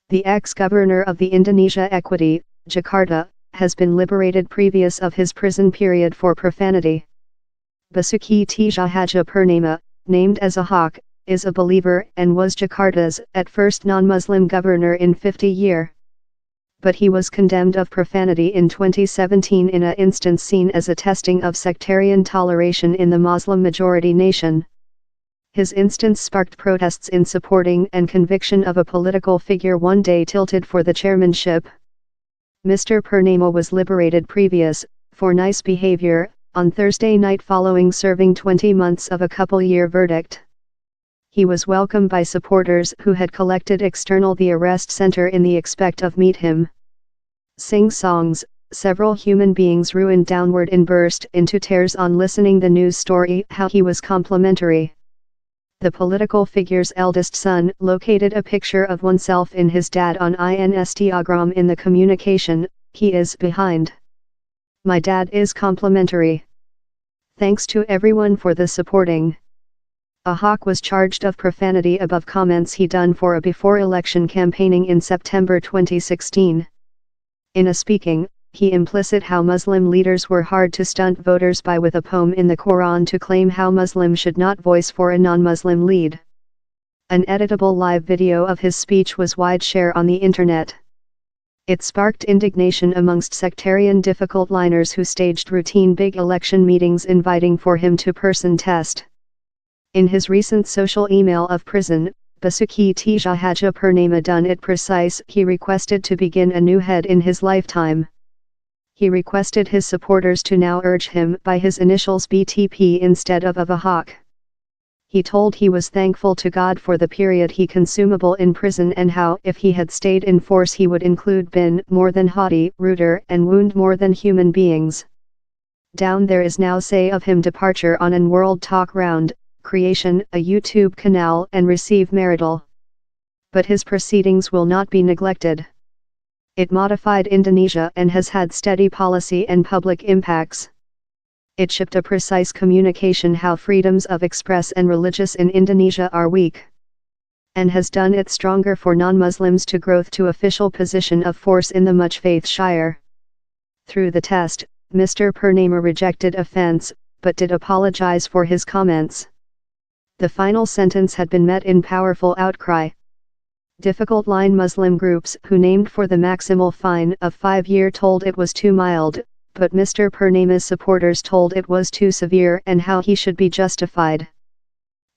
The ex-governor of the Indonesia Equity, Jakarta, has been liberated previous of his prison period for profanity. Basuki Tjahjapurnama, named as Ahok, is a believer and was Jakarta's at first non-Muslim governor in 50 years. But he was condemned of profanity in 2017 in an instance seen as a testing of sectarian toleration in the Muslim-majority nation. His instance sparked protests in supporting and conviction of a political figure one day tilted for the chairmanship. Mr. Purnama was liberated previous, for nice behavior, on Thursday night following serving 20 months of a couple-year verdict. He was welcomed by supporters who had collected external the arrest center in the expect of meet him. Sing songs, several human beings ruined downward and burst into tears on listening the news story how he was complimentary. The political figure's eldest son located a picture of oneself in his dad on Instagram in the communication, he is behind. My dad is complimentary. Thanks to everyone for the supporting. Ahok was charged of profanity above comments he done for a before-election campaigning in September 2016. In a speaking, he implicit how Muslim leaders were hard to stunt voters by with a poem in the Quran to claim how Muslims should not voice for a non-Muslim lead. An editable live video of his speech was wide share on the internet. It sparked indignation amongst sectarian difficult liners who staged routine big election meetings inviting for him to person test. In his recent social email of prison, Basuki Tjahjapurnama done it precise he requested to begin a new head in his lifetime. He requested his supporters to now urge him by his initials BTP instead of Ahok. He told he was thankful to God for the period he consumable in prison and how if he had stayed in force he would include been more than haughty, ruder and wound more than human beings. Down there is now say of him departure on an world talk round, creation a YouTube canal and receive marital. But his proceedings will not be neglected. It modified Indonesia and has had steady policy and public impacts. It shipped a precise communication how freedoms of express and religious in Indonesia are weak. And has done it stronger for non-Muslims to growth to official position of force in the much faith shire. Through the test, Mr. Purnama rejected offense, but did apologize for his comments. The final sentence had been met in powerful outcry. Difficult line Muslim groups who named for the maximal fine of 5 years told it was too mild, but Mr. Purnama's supporters told it was too severe and how he should be justified.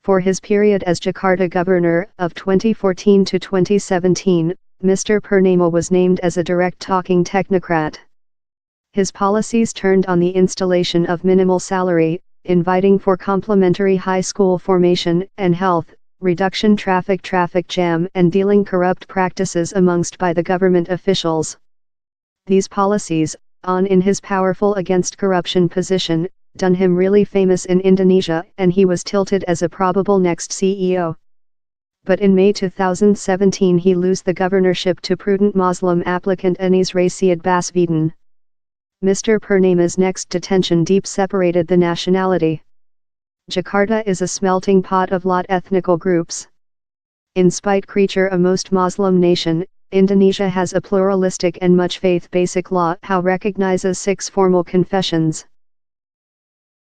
For his period as Jakarta governor of 2014 to 2017, Mr. Purnama was named as a direct talking technocrat. His policies turned on the installation of minimal salary, inviting for complementary high school formation and health, reduction traffic jam and dealing corrupt practices amongst by the government officials. These policies, on in his powerful against corruption position, done him really famous in Indonesia and he was tilted as a probable next CEO. But in May 2017 he lose the governorship to prudent Muslim applicant Anies Rashid Baswedan. Mr. Purnama's next detention deep separated the nationality. Jakarta is a smelting pot of lot ethnical groups. In spite creature a most Muslim nation, Indonesia has a pluralistic and much faith basic law how recognizes 6 formal confessions.